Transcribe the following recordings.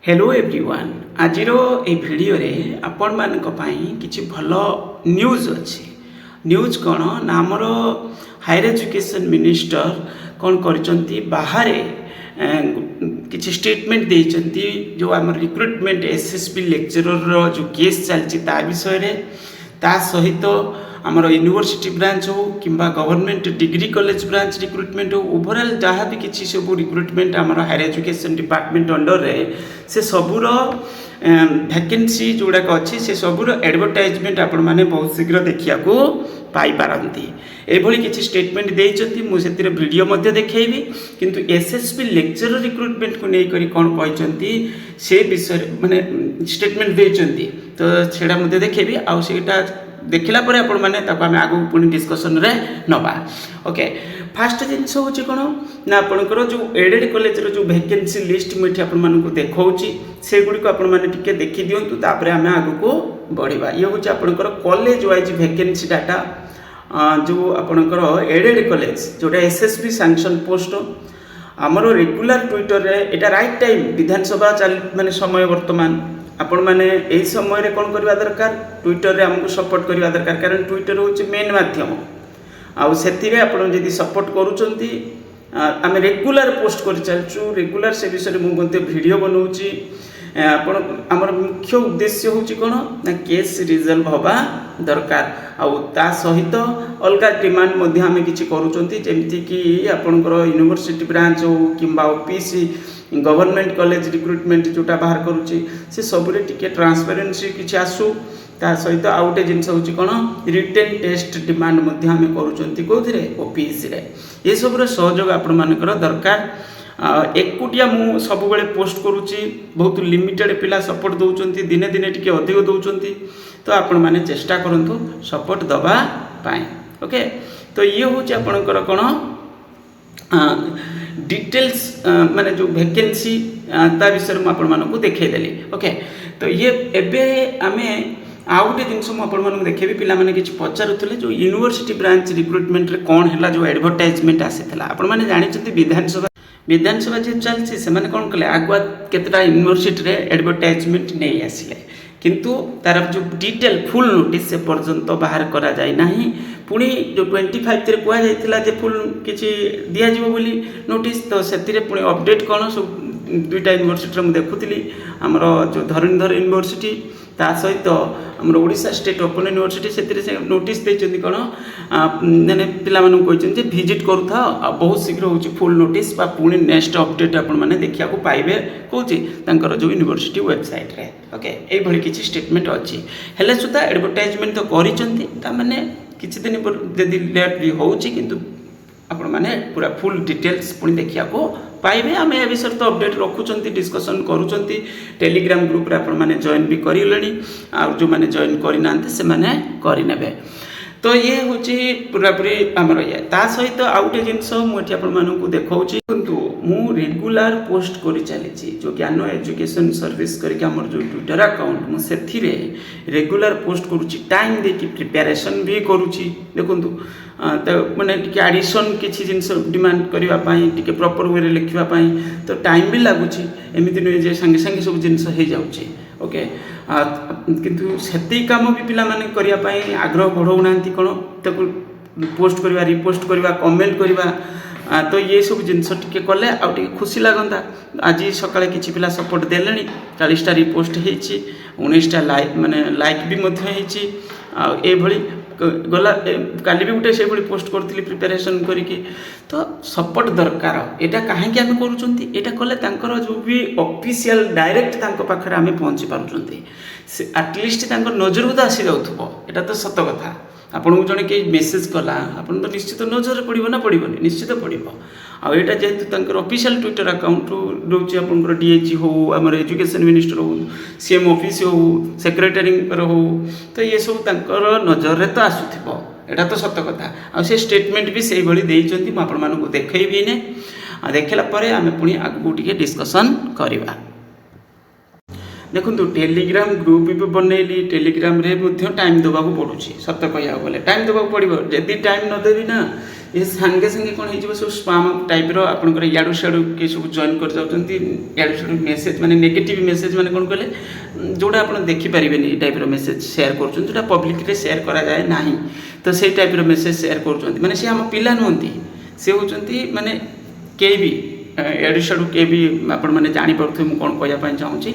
Hello everyone आज ए video रे आपण मानक पई किछि भल न्यूज अछि। न्यूज कौन ना आमर हायर एजुकेशन मिनिस्टर कौन करचंती बाहर किछि स्टेटमेंट देइचंती जो आम रिक्रुटमेंट एसएसबी लेक्चरर जो केस चलछि ता विषय रे ता सहित आमर यूनिवर्सिटी ब्रांच हो किंबा government degree college branch recruitment हो ओवरऑल जहाँ भी किसी सब रिक्रुटमेंट आमर हायर एजुकेशन डिपार्टमेंट अंडर रे से सबूर वैकेंसी जोड़ाक अच्छी से सबूर एडवर्टाइजमेंट आपण मैंने बहुत शीघ्र देखा पाई पारती एभली किसी स्टेटमेंट देइचंती मु सेतिर वीडियो मध्य देखैबी किंतु एसएसबी लेक्चरर रिक्रुटमेंट को नै करी कोन कहचंती से विषय माने स्टेटमेंट देइचंती तो सेडा मध्य देखैबी आ सेटा देखला परे आपण माने ताको हम आगु पुनी डिस्कशन रे नबा। ओके फास्ट जिनस होची कोन ना आपनकर जो एडेड कॉलेज रो जो वैकेंसी लिस्ट मुठी आपण मानकु देखौची से गुडी को आपण माने टिके देखि दियंतु तापरे हम आगु को बढ़िबा। ये होची आपनकर कॉलेज वाइज वैकेंसी डाटा जो आपनकर एडेड कॉलेज जोटा एसएसबी सैंक्शन पोस्ट आमर रेगुलर ट्विटर रे एटा राइट टाइम विधानसभा माने समय वर्तमान आपण मैंने यही समय कौन करवा दरकार ट्विटर रे हमको सपोर्ट करवा दरकार कारण ट्विटर होची मेन माध्यम आउ सेतिरे आपण जदी सपोर्ट करूचंती आमे रेगुलर पोस्ट कर चलचु रेगुलर से विषय मु मध्ये वीडियो बनाउची आपण हमर मुख्य उद्देश्य होची कोन ना केस रिजल्व होबा दरकार आउ ता सहित अलगा डिमांड मध्ये हमें किछि करूचंती जेमति कि आपनकर यूनिवर्सिटी ब्रांच हो किंबा ओपीसी गवर्नमेंट कॉलेज रिक्रुटमेंट जोटा बाहर करुच्ची से सबुरे टिके ट्रांसपेरेन्सी किछि आसु ता सहित आउ गोटे जिनस होची कोन रिटेन टेस्ट डिमांड मध्ये हमें करूचंती कोथिरे ओपीसी रे ये सबुरे सहयोग आपण मानकर दरकार। एकुटिया मु सब बेले पोस्ट करुच्ची बहुत लिमिटेड पिला सपोर्ट दउचंती दिने दिने टिके अधिक दउचंती तो आपण माने चेष्टा करंतु सपोर्ट दबा पाए। ओके तो ये होची आपनकर कोन डिटेल्स माने जो वैकेंसी ता विषय में आपण मानकु देखै देली। ओके तो ये एबे आमे आउ गोटे जिनस मुझे देखेबी पिला माने किछि पचारुथिले जो यूनिवर्सिटी ब्रांच रिक्रुटमेंट रे कोन हैला जो एडवर्टाइजमेंट आसीथिला आपण माने जानिचंती विधानसभा जे चलछि से माने कोन कले आगुआ केतटा यूनिवर्सिटी रे एडवर्टाइजमेंट नै आसीले किंतु तार जो डिटेल फुल नोटिस से पर्यंत बाहर करा जाय नाही पुणी जो 25 रे कुआ जायतिला जे फुल किछि दिया जिवो बोली नोटिस तो सेतिरे पुणी अपडेट कोन सब दुईटा यूनिवर्सिटी रे मु देखुतिली हमरो जो धरणधर यूनिवर्सिटी ता सहित हमरो ओडिशा स्टेट ओपन यूनिवर्सिटी सेतिरे से नोटिस देचंदी कोन माने पिला मानु कहचन जे विजिट करूथा बहुत शीघ्र होची फुल नोटिस बा पुणी नेक्स्ट अपडेट आपण माने देखिया को पाइबे कहूची तांकर जो यूनिवर्सिटी वेबसाइट रे। ओके ए भली किछि स्टेटमेंट अछि हेले सुदा एडवर्टाइजमेंट तो करिचंती ता माने किछि दिन पर जदी लेट भी होची किंतु आपण माने पूरा फुल डिटेल्स पुणी देखिया को पाइबे। आम ए विषय तो अपडेट रखुचंती डिस्कशन करूचंती टेलीग्राम ग्रुप रे आपण माने जॉइन भी करिलेनी आ जो माने जॉइन करि नांते से माने करि नेबे। तो ये होची पूरा पूरी हमर ये ता सहित आउटे जिंस मु एठी आपण मानकु देखौची किंतु मु रेगुलर पोस्ट करि चलीची जो ज्ञान एजुकेशन सर्विस करके हमर जो ट्विटर अकाउंट मु सेथिरे रेगुलर पोस्ट करूची टाइम देकी प्रिपरेशन भी करूची देखंतु तो माने टिके एडिशन किछि जिंस डिमांड करबा पई टिके प्रॉपर वे रे लिखबा पई तो टाइम भी लागुची एमिति नै जे संगे संगे सब जिंस हे जाउची। ओके किंतु सेति काम भी पिला माने करिया पई आग्रह बढ़ौ नांती कोन ताको पोस्ट करबा रिपोस्ट करबा कमेंट करबा तो ये सब जिनस टिके कले आ टिके खुशी लागंता। आज सकाळे किछि पिला सपोर्ट देलेनी 40 टा रिपोस्ट हेछि 19 टा लाइक माने लाइक भी मध्य हेछि आ ए भली गला काली भी गोटे से भली पोस्ट करथिली प्रिपरेशन करिके तो सपोर्ट दरकार एटा काहे कि हम करूचंती एटा कले तांकर जो भी ऑफिशियल डायरेक्ट तांको पाखरे हमें पहुंची पारुचंती एटलिस्ट तांकर नजर को आसी जाउथबो एटा तो सत कथा आपन को जने के मेसेज कला आपन तो निश्चित नजर पड़िबो ना पड़िबोनी निश्चित पड़िबो आ एटा जेतु तांकर ऑफिशियल ट्विटर अकाउंट रोची आपन को डीएच हो हमर एजुकेशन मिनिस्टर हो सीएम ऑफिस हो सेक्रेटरी हो तो ये सब तांकर नजर रे तो आसुथिबो एटा तो सत कथा आ से स्टेटमेंट भी सेही भली देइचंती म आपन मानको देखैबी ने आ देखला परे हमें पुनी आगु टिके डिस्कशन करिबा। देखो टेलीग्राम ग्रुप भी बनैली टेलीग्राम रे टाइम देवा पड़ुची सत कह टाइम देवा पड़ो जदि टाइम न देवी ना ये सांगे सांगे कौन हो सब स्पाम टाइप आपंकर इाड़ू सियाड़ू किए सब जॉइन कर जाऊँगी इाड़ू सियाड़ू मेसेज माने नेगेटिव मेसेज माने कौन कहले जोटा आप देखिपारे ये टाइप मेसेज सेयार कर पब्लिक सेयार करा जाए ना तो से टाइप मेसेज सेयार कर माने सी आम पिला नुहति से होती माने कई भी इाड़ू सियाड़ू किए भी आपने जापे मुझे कौन कहवाई चाहूँगी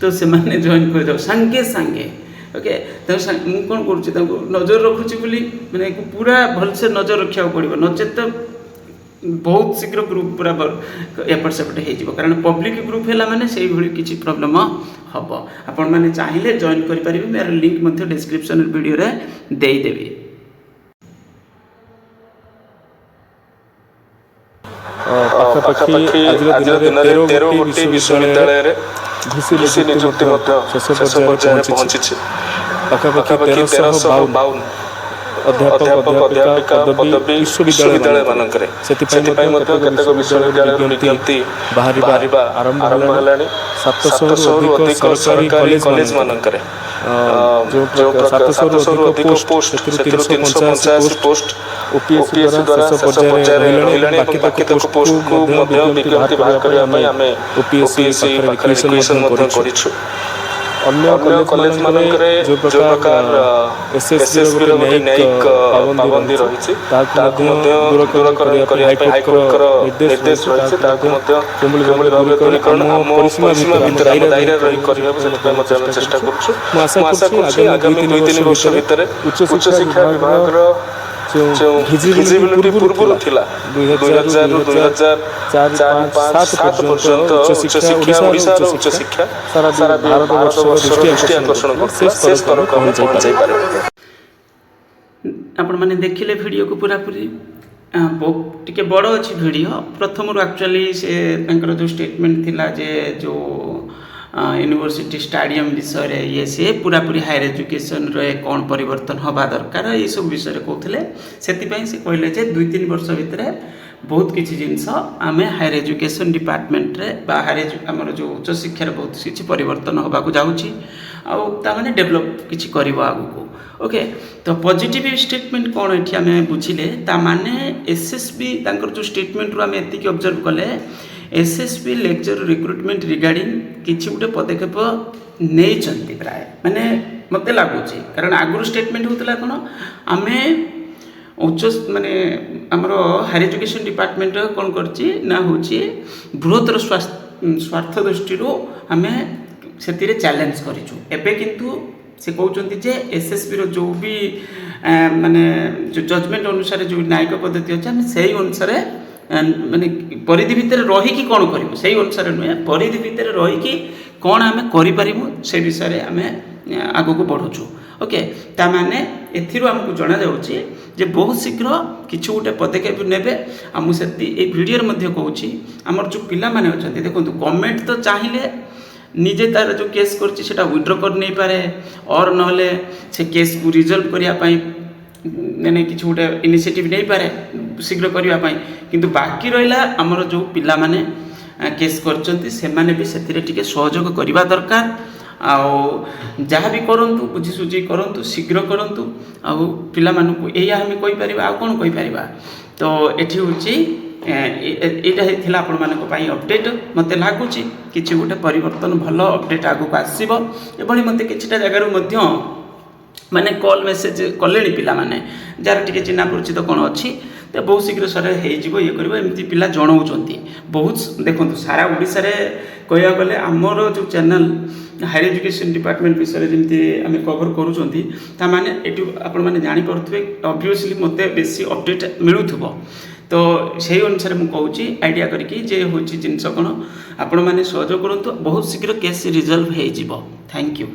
तो से जॉइन कर सांगे सांगे ओके तो मुझे कौन करूँ नजर रखुची बोली मैंने पूरा भलसे नजर रखा पड़ो नचेत तो बहुत शीघ्र ग्रुप पूरा एपट सेपट हो कारण पब्लिक ग्रुप है माने से भाई किसी प्रोब्लेम हम आपण मैंने चाहिए जॉइन करेंगे मेरा लिंक डिस्क्रिप्शन वीडियो रे देदेवी। पाखापाखि आज दिन 13 विश्वविद्यालय घुसी निजुक्ति शेष पर्यायर पहुंची पाखापाखि 1352 अध्यापक अध्यापिका पदवी विश्वविद्यालय मानक केतेक विश्वविद्यालय विज्ञप्ति बाहरिबा आरंभ हेलानी 700 अधिक सरकारी कॉलेज मानक जो 700 अधिक पोस्ट 385 पोस्ट ओपीएससी द्वारा शेष पर्यायर रहिलानी बाकी तक पोस्ट को विज्ञप्ति बाहर करबा आमे ओपीएससी रिक्वेशन करिछु। अन्य कॉलेज मानकरे जो प्रकार एसएसबी रो न्यायिक पाबंदी रही दूर करने हाईकोर्ट निर्देश रही केवल भाव दूरीकरण आम परिसीमा भितर आम दायरा रही करने चेष्टा करूँ। आशा करूँ आगामी 2-3 वर्ष भितर उच्च शिक्षा विभाग जो भिजिबिलिटी पूर्व थिला 2000 ରୁ 2004-5-7 पर्यंत उच्च शिक्षा ओडिशा रो उच्च शिक्षा सारा भारत वर्ष दृष्टि आकर्षण कर से स्तर को हम जाई पारे। आपण माने देखिले वीडियो को पूरा पूरी टिके बड़ अच्छी वीडियो प्रथम एक्चुअली से जो स्टेटमेंट थिला जे जो यूनिवर्सिटी स्टाडियम विषय ये सी पूरा पूरी हायर एजुकेशन रे कौन परिवर्तन हवा दरकार ये सब विषय कहते से कहले 2-3 वर्ष भितर बहुत किसी जिनस आम हायर एजुकेशन डिपार्टमेंट रे बा हायर जो उच्च शिक्षार बहुत किसी परिवर्तन हवा जाऊँगी आने डेभलप किसी कर आगू ओके तो पॉजिटिव स्टेटमेंट कौन ये आम बुझिले माने एसएसबी जो स्टेटमेंट रू आम एति ऑब्जर्व कले एसएसबी लेक्चर रिक्रुटमेंट रिगार्डिंग किसी गोटे पदक्षेप नहीं प्राय माने मत लगुच कारण आगुरी स्टेटमेंट होता कौन आम उच्च माने आमर हायर एजुकेशन डिपार्टमेंट कौन करना हूँ बृहत्तर स्वार्थ दृष्टि आम से चैलेंज करूँ एबे किंतु से कहते जे एसएसबी रो जो भी माने जो जजमेंट अनुसार जो न्यायिक पद्धति अच्छे आम से अनुसार माने परिधि भितर रही कौन करूँ से अनुसार नुहे परिधि भितर रही कौन आम करूँ से विषय आम आग को बढ़ुचु ओके ता माने एथिरो हमको जना जाउची जे बहुत शीघ्र किछु गोटे पदक्षेप नेबे आ मु सेति ए वीडियो रे मध्ये कहूची हमर जो पिला माने अछंती देखंतु गवर्नमेंट तो चाहिए निजे तार जो केस करछि सेटा विथड्रॉ कर नहीं पारे और नहले से केस को रिजल्व करिया पई माने किछु गोटे इनिशिएटिव नहीं पारे शीघ्र करिया पई किंतु बाकी रहिला हमर जो पिला माने केस करछंती से माने भी सेतिरे टिके सहयोग करिवा दरकार आउ जहाँ भी करंतु बुझी सुझी करंतु शीघ्र करंतु आउ पिला मानकु एया हम कहि परिबा आ कोन कहि परिबा तो एठी होची एटा हेथिला आपण मानक पई अपडेट मते लागुची किछि गोटे परिवर्तन भलो अपडेट आगु को आसीबो एबळी मते किछिटा जगह रु मध्य माने कॉल मेसेज कलेनी पिला माने जार टिके चिन्हा परिचित कोन अछि तो बहुत शीघ्र सर हो ये कर एमती पिला जनाऊँच बहुत देखो सारा ओडिशा रे कहया गले आमर जो चैनल हायर एजुकेशन डिपार्टमेंट विषय जमी आम कवर करूँ माने एटू आपण मैंने जापे ऑब्वियसली मत बेसी अपडेट मिलूब तो से अनुसार मुझे कहूँ आइडिया करके जे हूँ जिनस कौन आपण मैंने सहयोग करूँ बहुत शीघ्र केस रिजल्व हो। Thank you.